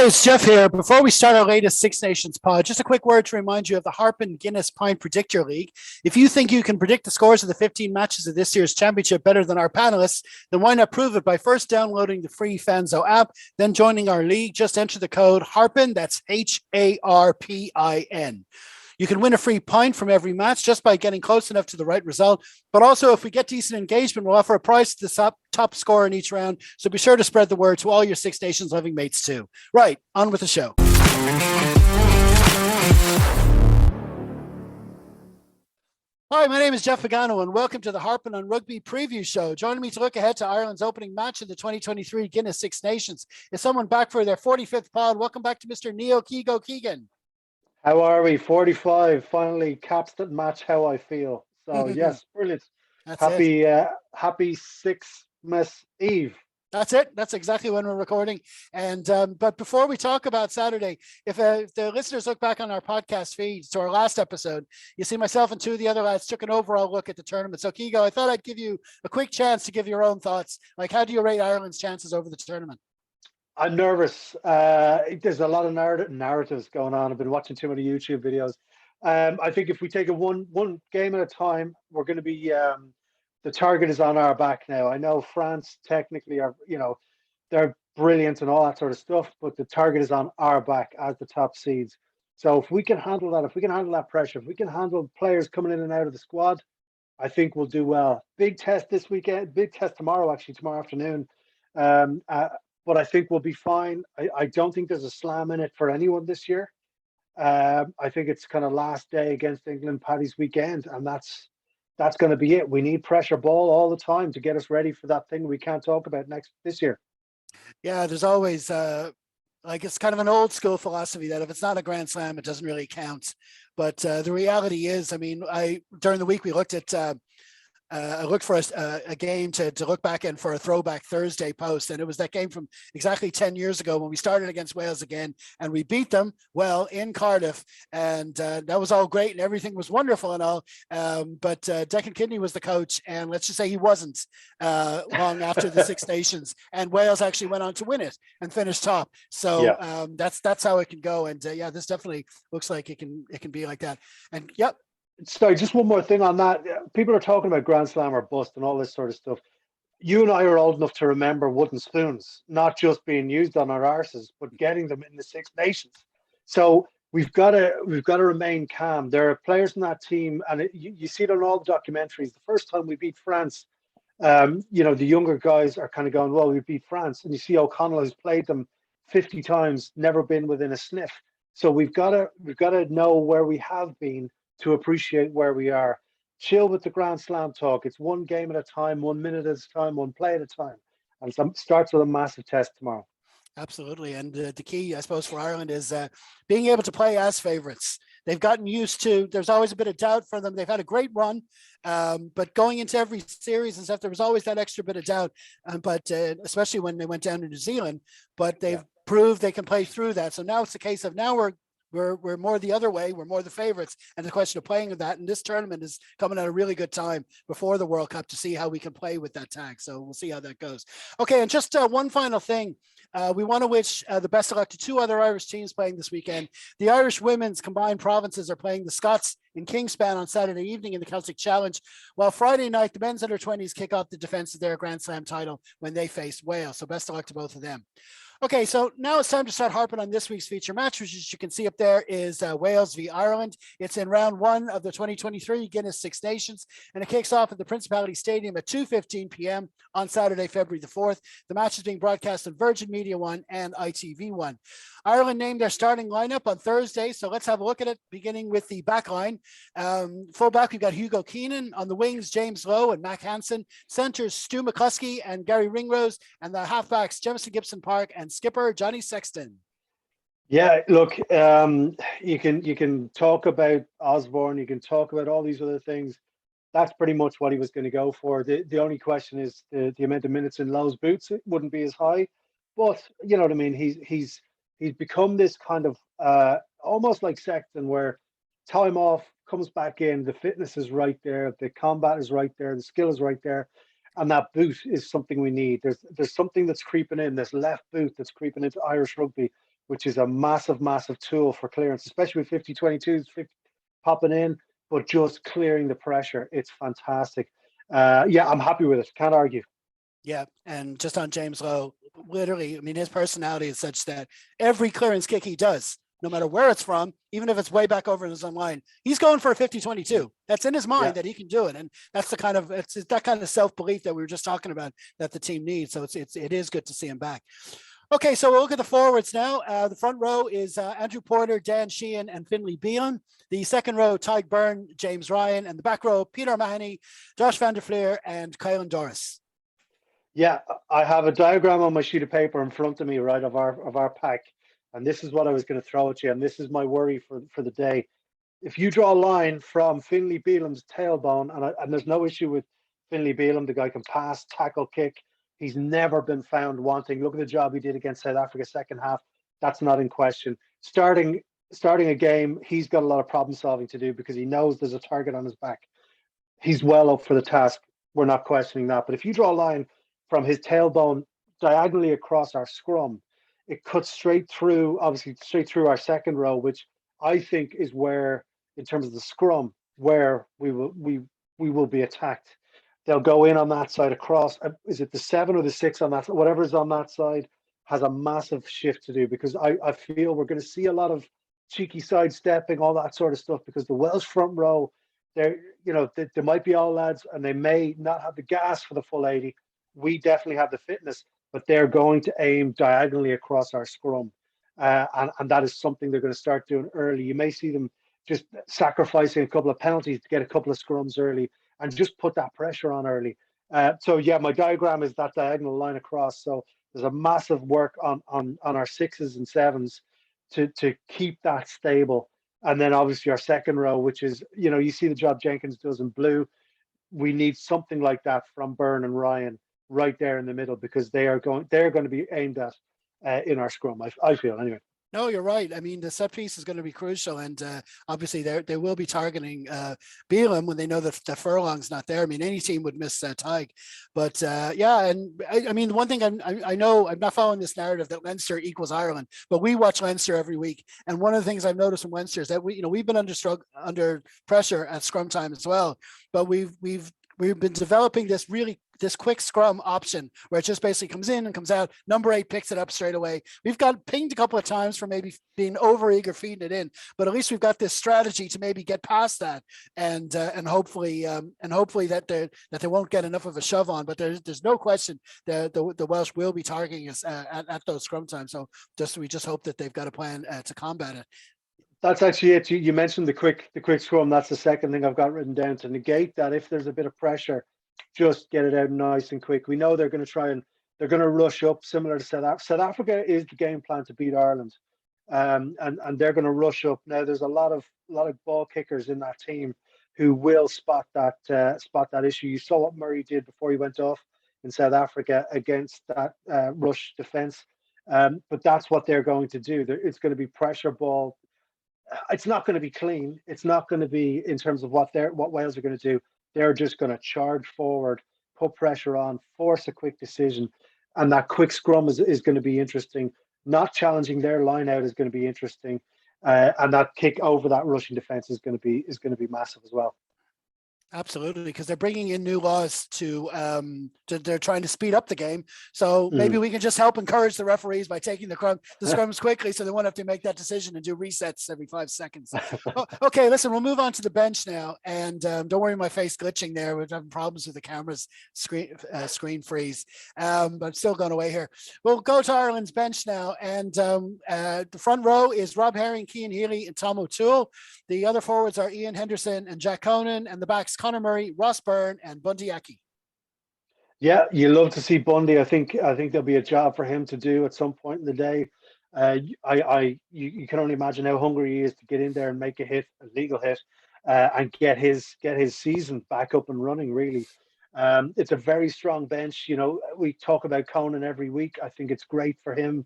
it's Jeff here. Before we start our latest Six Nations pod, just a quick word to remind you of the Harpin Guinness Pint Predictor League. If you think you can predict the scores of the 15 matches of this year's championship better than our panelists, then why not prove it by first downloading the free Fanzo app, then joining our league. Just enter the code Harpin, that's HARPIN. You can win a free pint from every match just by getting close enough to the right result. But also, if we get decent engagement, we'll offer a prize to the top scorer in each round. So be sure to spread the word to all your Six Nations loving mates too. Right, on with the show. Hi, my name is Jeff Pagano, and welcome to the Harpin on Rugby Preview Show. Joining me to look ahead to Ireland's opening match in the 2023 Guinness Six Nations is someone back for their 45th pod. Welcome back to Mr. Neil Keego Keegan. How are we? 45 finally caps that match how I feel. So yes, brilliant. Happy Sixmas Eve. That's it. That's exactly when we're recording. And but before we talk about Saturday, if the listeners look back on our podcast feeds to our last episode, you see myself and two of the other lads took an overall look at the tournament. So Keego, I thought I'd give you a quick chance to give your own thoughts. Like, how do you rate Ireland's chances over the tournament? I'm nervous. There's a lot of narratives going on. I've been watching too many YouTube videos. I think if we take it one game at a time, we're going to be the target is on our back now. I know France technically are, they're brilliant and all that sort of stuff, but the target is on our back as the top seeds. So if we can handle that, if we can handle that pressure, if we can handle players coming in and out of the squad, I think we'll do well. Big test this weekend, big test tomorrow afternoon. But I think we'll be fine. I don't think there's a slam in it for anyone this year. I think it's kind of last day against England, Paddy's weekend, and that's going to be it. We need pressure ball all the time to get us ready for that thing we can't talk about this year. Yeah, there's always it's kind of an old school philosophy that if it's not a Grand Slam, it doesn't really count. But the reality is, I mean, during the week we looked at. I looked for a game to look back in for a throwback Thursday post, and it was that game from exactly 10 years ago when we started against Wales again, and we beat them well in Cardiff, and that was all great and everything was wonderful and all, but Declan Kidney was the coach, and let's just say he wasn't long after the Six Nations, and Wales actually went on to win it and finish top. So yeah. That's how it can go, and this definitely looks like it can be like that. And yep. Sorry, just one more thing on that. People are talking about Grand Slam or bust and all this sort of stuff. You and I are old enough to remember wooden spoons, not just being used on our arses, but getting them in the Six Nations. So we've got to remain calm. There are players in that team, and you see it on all the documentaries. The first time we beat France, the younger guys are kind of going, well, we beat France. And you see O'Connell has played them 50 times, never been within a sniff. So we've got to know where we have been to appreciate where we are. Chill with the Grand Slam talk. It's one game at a time, 1 minute at a time, one play at a time. And starts with a massive test tomorrow. Absolutely. And the key, I suppose, for Ireland is being able to play as favourites. They've gotten used to, there's always a bit of doubt for them. They've had a great run, but going into every series and stuff, there was always that extra bit of doubt. But especially when they went down to New Zealand, but they've proved they can play through that. So now it's a case of now we're more the other way. We're more the favorites, and the question of playing with that. And this tournament is coming at a really good time before the World Cup to see how we can play with that tag. So we'll see how that goes. Okay, and just one final thing. We want to wish the best of luck to two other Irish teams playing this weekend. The Irish women's combined provinces are playing the Scots in Kingspan on Saturday evening in the Celtic Challenge, while Friday night the men's under-20s kick off the defense of their Grand Slam title when they face Wales. So best of luck to both of them. Okay, so now it's time to start harping on this week's feature match, which, as you can see up there, is Wales v Ireland. It's in round one of the 2023 Guinness Six Nations, and it kicks off at the Principality Stadium at 2:15 p.m. on Saturday, February the 4th. The match is being broadcast on Virgin Media One and ITV1. Ireland named their starting lineup on Thursday, so let's have a look at it, beginning with the back line. Fullback, we've got Hugo Keenan. On the wings, James Lowe and Mac Hansen. Centers, Stu McCluskey and Gary Ringrose. And the halfbacks, Jemison Gibson Park and skipper Johnny Sexton. Yeah, look, you can talk about Osborne, you can talk about all these other things. That's pretty much what he was going to go for. The only question is the amount of minutes in Lowe's boots. It wouldn't be as high, but you know what I mean. He's become this kind of almost like Sexton, where time off comes back in, the fitness is right there, the combat is right there, the skill is right there, and that boot is something we need. There's something that's creeping in, this left boot that's creeping into Irish rugby, which is a massive, massive tool for clearance, especially with 50-22s popping in, but just clearing the pressure. It's fantastic. Yeah, I'm happy with it. Can't argue. Yeah, and just on James Lowe, literally, I mean, his personality is such that every clearance kick he does, no matter where it's from, even if it's way back over in his own line, he's going for a 50-22. That's in his mind that he can do it. And that's the kind of, it's that kind of self-belief that we were just talking about that the team needs. So it is good to see him back. Okay, so we'll look at the forwards now. The front row is Andrew Porter, Dan Sheehan, and Finlay Bealon. The second row, Tyke Byrne, James Ryan, and the back row, Peter Mahoney, Josh van der Fleer, and Kylan Doris. Yeah, I have a diagram on my sheet of paper in front of me, right, of our pack, and this is what I was going to throw at you, and this is my worry for the day. If you draw a line from Finlay Bealon's tailbone, and there's no issue with Finlay Bealon, the guy can pass, tackle, kick. He's never been found wanting. Look at the job he did against South Africa second half. That's not in question. Starting a game, he's got a lot of problem solving to do because he knows there's a target on his back. He's well up for the task. We're not questioning that. But if you draw a line from his tailbone diagonally across our scrum, it cuts straight through, obviously straight through our second row, which I think is where, in terms of the scrum, where we will be attacked. They'll go in on that side across. Is it the 7 or the 6 on that? Whatever's on that side has a massive shift to do, because I feel we're going to see a lot of cheeky sidestepping, all that sort of stuff, because the Welsh front row, they might be all lads and they may not have the gas for the full 80. We definitely have the fitness, but they're going to aim diagonally across our scrum. And that is something they're going to start doing early. You may see them just sacrificing a couple of penalties to get a couple of scrums early and just put that pressure on early. So yeah, my diagram is that diagonal line across. So there's a massive work on our 6s and 7s to keep that stable. And then obviously our second row, which is, you see the job Jenkins does in blue. We need something like that from Byrne and Ryan right there in the middle, because they're going to be aimed at in our scrum. I feel anyway. No, you're right. I mean, the set piece is going to be crucial, and obviously they will be targeting Bealon when they know that the Furlong's not there. I mean, any team would miss Tyke, but yeah, and I mean, one thing I know, I'm not following this narrative that Leinster equals Ireland, but we watch Leinster every week, and one of the things I've noticed from Leinster is that we've been under pressure at scrum time as well, but we've been developing this quick scrum option where it just basically comes in and comes out. Number 8 picks it up straight away. We've got pinged a couple of times for maybe being over eager feeding it in, but at least we've got this strategy to maybe get past that and hopefully that they won't get enough of a shove on. But there's no question that the Welsh will be targeting us at those scrum times. So we just hope that they've got a plan to combat it. That's actually it. You mentioned the quick scrum. That's the second thing I've got written down, to negate that. If there's a bit of pressure, just get it out nice and quick. We know they're going to they're going to rush up, similar to South Africa. South Africa is the game plan to beat Ireland, and they're going to rush up. Now there's a lot of ball kickers in that team who will spot that issue. You saw what Murray did before he went off in South Africa against that rush defense, but that's what they're going to do. It's going to be pressure ball. It's not going to be clean. It's not going to be in terms of what Wales are going to do. They're just going to charge forward, put pressure on, force a quick decision, and that quick scrum is going to be interesting. Not challenging their line out is going to be interesting, and that kick over that rushing defense is going to be massive as well. Absolutely, because they're bringing in new laws to they're trying to speed up the game. So maybe we can just help encourage the referees by taking the scrums quickly, so they won't have to make that decision and do resets every 5 seconds. Okay, listen, we'll move on to the bench now, and don't worry, my face glitching there. We're having problems with the camera's screen freeze, but still going away here. We'll go to Ireland's bench now, and the front row is Rob Herring, Cian Healy, and Tom O'Toole. The other forwards are Ian Henderson and Jack Conan, and the backs Conor Murray, Ross Byrne, and Bundy Aki. Yeah, you love to see Bundy. I think there'll be a job for him to do at some point in the day. You can only imagine how hungry he is to get in there and make a legal hit, and get his season back up and running. Really, it's a very strong bench. We talk about Conan every week. I think it's great for him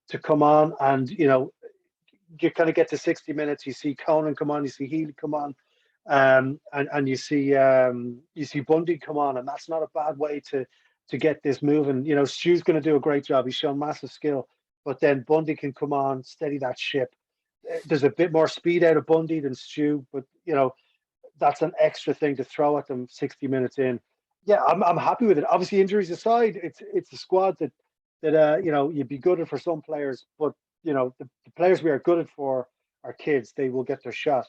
to come on, and you kind of get to 60 minutes. You see Conan come on, you see Healy come on. And you see Bundy come on, and that's not a bad way to get this moving. Stu's going to do a great job. He's shown massive skill. but then Bundy can come on, steady that ship. There's a bit more speed out of Bundy than Stu, but that's an extra thing to throw at them 60 minutes in. Yeah, I'm happy with it. Obviously, injuries aside, it's a squad that you'd be good at for some players, but the players we are good at for are kids. They will get their shot.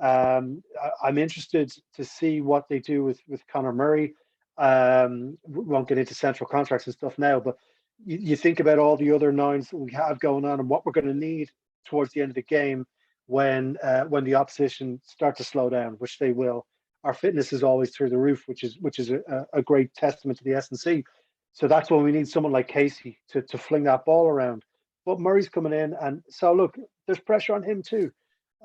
I'm interested to see what they do with Conor Murray. We won't get into central contracts and stuff now, but you think about all the other nines that we have going on and what we're going to need towards the end of the game when the opposition start to slow down, which they will. Our fitness is always through the roof, which is a great testament to the S&C. So that's when we need someone like Casey to fling that ball around. But Murray's coming in, and so look, there's pressure on him too.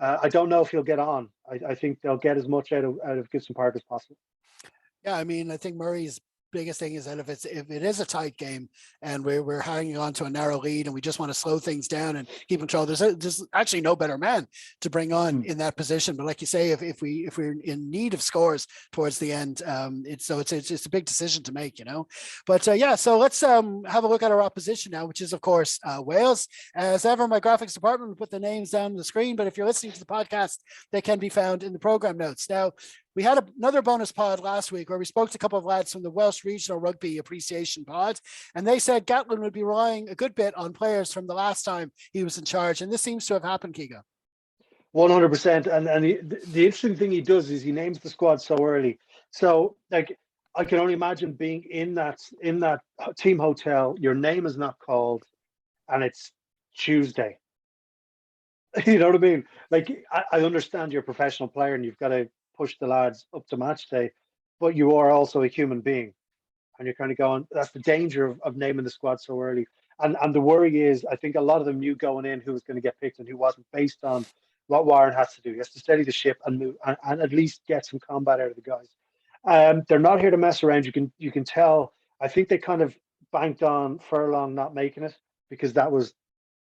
I don't know if he'll get on. I think they'll get as much out of Gibson Park as possible. Yeah, I mean, I think Murray's biggest thing is that if it is a tight game and we're hanging on to a narrow lead and we just want to slow things down and keep control, there's actually no better man to bring on in that position. But like you say, if we're in need of scores towards the end, it's a big decision to make, But yeah, so let's have a look at our opposition now, which is of course Wales. As ever, my graphics department will put the names down on the screen, but if you're listening to the podcast, they can be found in the program notes. Now, we had another bonus pod last week where we spoke to a couple of lads from the Welsh Regional Rugby Appreciation Pod, and they said Gatlin would be relying a good bit on players from the last time he was in charge, and this seems to have happened, Keego. 100%. And the interesting thing he does is he names the squad so early. So, like, I can only imagine being in that team hotel, your name is not called, and it's Tuesday. You know what I mean? Like, I understand you're a professional player and you've got to push the lads up to match day, but you are also a human being. And you're kind of going, that's the danger of naming the squad so early. And the worry is, I think a lot of them knew going in who was going to get picked and who wasn't, based on what Warren has to do. He has to steady the ship and move and at least get some combat out of the guys. They're not here to mess around. You can tell. I think they kind of banked on Furlong not making it, because that was,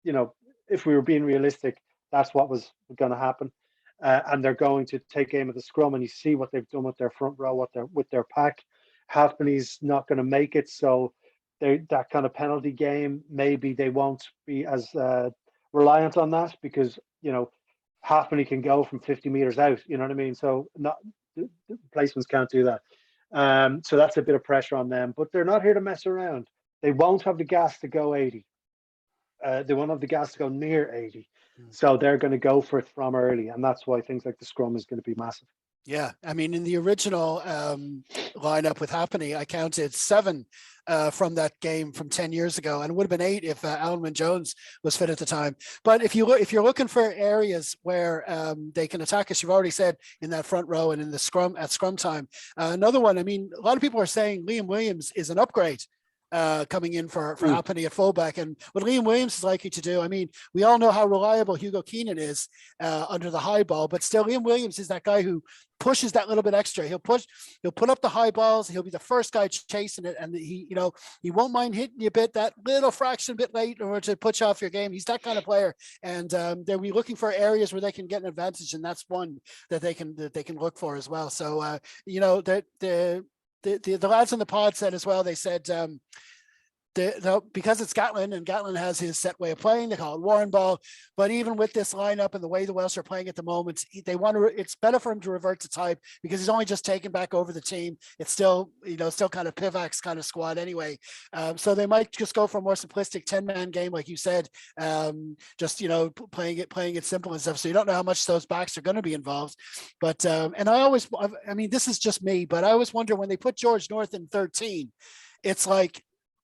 if we were being realistic, that's what was going to happen. And they're going to take aim at the scrum, and you see what they've done with their front row, with their pack. Halfpenny's not going to make it, so that kind of penalty game, maybe they won't be as reliant on that, because Halfpenny can go from 50 meters out. You know what I mean? So the placements can't do that. So that's a bit of pressure on them, but they're not here to mess around. They won't have the gas to go 80. They won't have the gas to go near 80. So they're going to go for it from early. And that's why things like the scrum is going to be massive. Yeah. I mean, in the original lineup with Halfpenny, I counted 7 from that game from 10 years ago, and it would have been 8 if Alan Wynne-Jones was fit at the time. But if you're looking for areas where they can attack us, you've already said in that front row and in the scrum at scrum time. Another one, I mean, a lot of people are saying Liam Williams is an upgrade coming in for Halfpenny at fullback, and what Liam Williams is likely to do. I mean, we all know how reliable Hugo Keenan is under the high ball, but still, Liam Williams is that guy who pushes that little bit extra. He'll put up the high balls. He'll be the first guy chasing it, and he won't mind hitting you a bit, that little fraction a bit late, in order to push off your game. He's that kind of player, and they'll be looking for areas where they can get an advantage, and that's one that they can look for as well. So the lads on the pod said as well, they said because it's Gatlin, and Gatlin has his set way of playing, they call it Warren ball. But even with this lineup and the way the Welsh are playing at the moment, it's better for him to revert to type, because he's only just taken back over the team. It's still kind of Pivac's kind of squad anyway. So they might just go for a more simplistic 10-man game, like you said, just playing it simple and stuff. So you don't know how much those backs are going to be involved. But and I mean, this is just me, but I always wonder, when they put George North in 13, it's like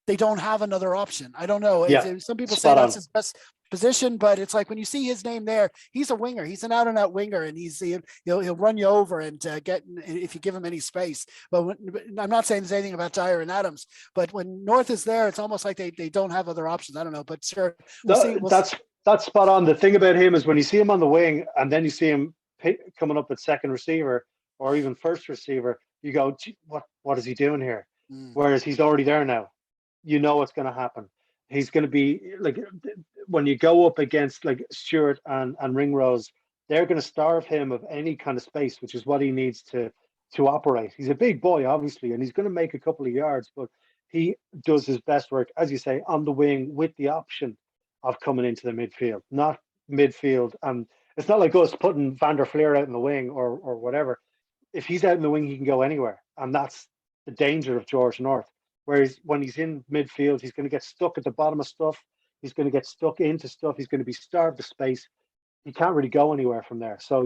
they don't have another option. I don't know. Yeah, some people say that's his best position, but it's like when you see his name there, he's a winger. He's an out-and-out winger, and he'll run you over and get if you give him any space. But I'm not saying there's anything about Dyer and Adams, but when North is there, it's almost like they don't have other options. I don't know, but sure, that's spot on. The thing about him is, when you see him on the wing and then you see him coming up at second receiver or even first receiver, you go, what is he doing here? Whereas he's already there now. You know what's going to happen. He's going to be like, when you go up against like Stewart and Ringrose, they're going to starve him of any kind of space, which is what he needs to operate. He's a big boy, obviously, and he's going to make a couple of yards, but he does his best work, as you say, on the wing with the option of coming into the midfield, not midfield. And it's not like us putting Van der Fleer out in the wing or whatever. If he's out in the wing, he can go anywhere. And that's the danger of George North. Whereas when he's in midfield, he's going to get stuck at the bottom of stuff. He's going to get stuck into stuff. He's going to be starved of space. He can't really go anywhere from there. So,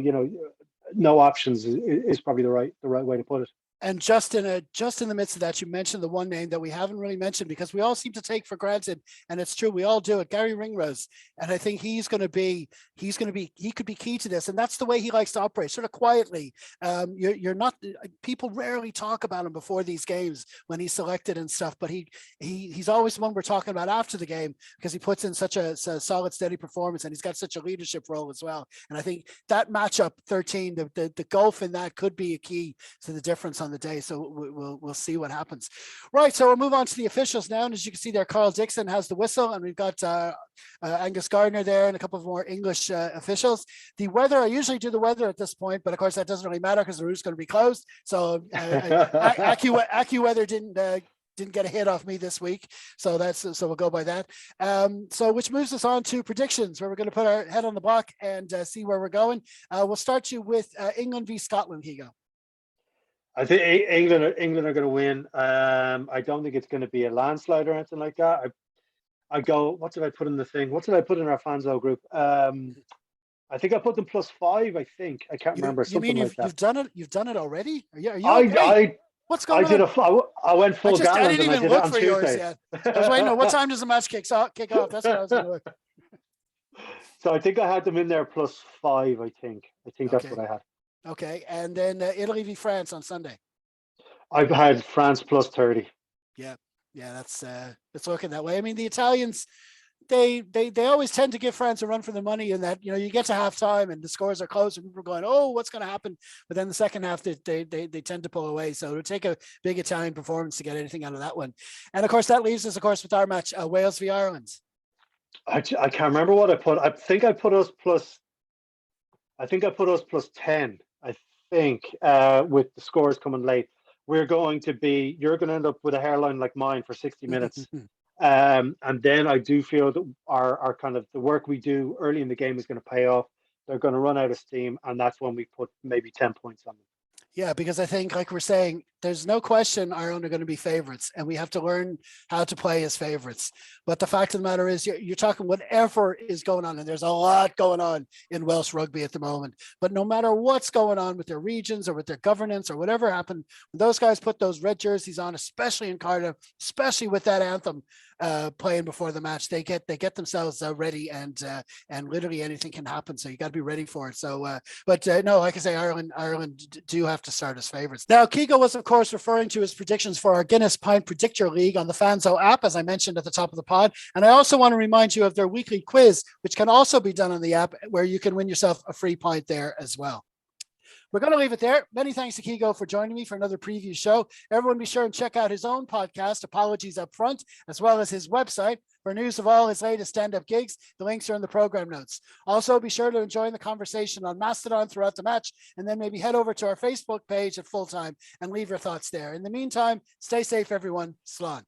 no options is probably the right way to put it. And just in the midst of that, you mentioned the one name that we haven't really mentioned because we all seem to take for granted, and it's true, we all do it. Gary Ringrose, and I think he could be key to this, and that's the way he likes to operate, sort of quietly. You're not, people rarely talk about him before these games when he's selected and stuff, but he's always the one we're talking about after the game because he puts in such a solid, steady performance, and he's got such a leadership role as well. And I think that matchup 13, the gulf in that could be a key to the difference on the day. So we'll see what happens. Right. So we'll move on to the officials now. And as you can see there, Carl Dixon has the whistle, and we've got Angus Gardner there and a couple of more English officials. The weather, I usually do the weather at this point, but of course that doesn't really matter because the route's going to be closed. So AccuWeather didn't get a hit off me this week. So we'll go by that. So which moves us on to predictions, where we're going to put our head on the block and see where we're going. We'll start you with England v Scotland, Keego. I think England are going to win. I don't think it's going to be a landslide or anything like that. I go, what did I put in the thing? What did I put in our Fanzo group? I think I put them +5. I think I can't remember. You mean like that. You've done it? You've done it already? Are you okay? What's going on? I went full gallon. I didn't even look for yours yet. I was waiting. What time does the match kick off? That's what I was going to look. So I think I had them in there +5. I think that's what I had. Okay, and then Italy v France on Sunday. I've had France +30. Yeah, that's it's looking that way. I mean, the Italians, they always tend to give France a run for the money in that, you get to halftime and the scores are close and people are going, oh, what's going to happen? But then the second half, they tend to pull away. So it'll take a big Italian performance to get anything out of that one. And of course, that leaves us, of course, with our match, Wales v Ireland. I can't remember what I put. I think I put us +10. I think with the scores coming late, you're going to end up with a hairline like mine for 60 minutes. And then I do feel that our kind of the work we do early in the game is going to pay off. They're going to run out of steam, and that's when we put maybe 10 points on them. Yeah, because I think, like we're saying, there's no question Ireland are going to be favorites, and we have to learn how to play as favorites. But the fact of the matter is, you're talking whatever is going on, and there's a lot going on in Welsh rugby at the moment. But no matter what's going on with their regions or with their governance or whatever happened, when those guys put those red jerseys on, especially in Cardiff, especially with that anthem playing before the match, they get themselves ready, and literally anything can happen. So you got to be ready for it. So, no, like I say, Ireland do have to start as favorites. Now, Keego was, of course, referring to his predictions for our Guinness Pint Predictor League on the Fanzo app, as I mentioned at the top of the pod. And I also want to remind you of their weekly quiz, which can also be done on the app, where you can win yourself a free pint there as well. We're going to leave it there. Many thanks to Keego for joining me for another preview show. Everyone be sure and check out his own podcast, Apologies Up Front, as well as his website for news of all his latest stand-up gigs. The links are in the program notes. Also, be sure to join the conversation on Mastodon throughout the match, and then maybe head over to our Facebook page at Full Time and leave your thoughts there. In the meantime, stay safe, everyone. Slán.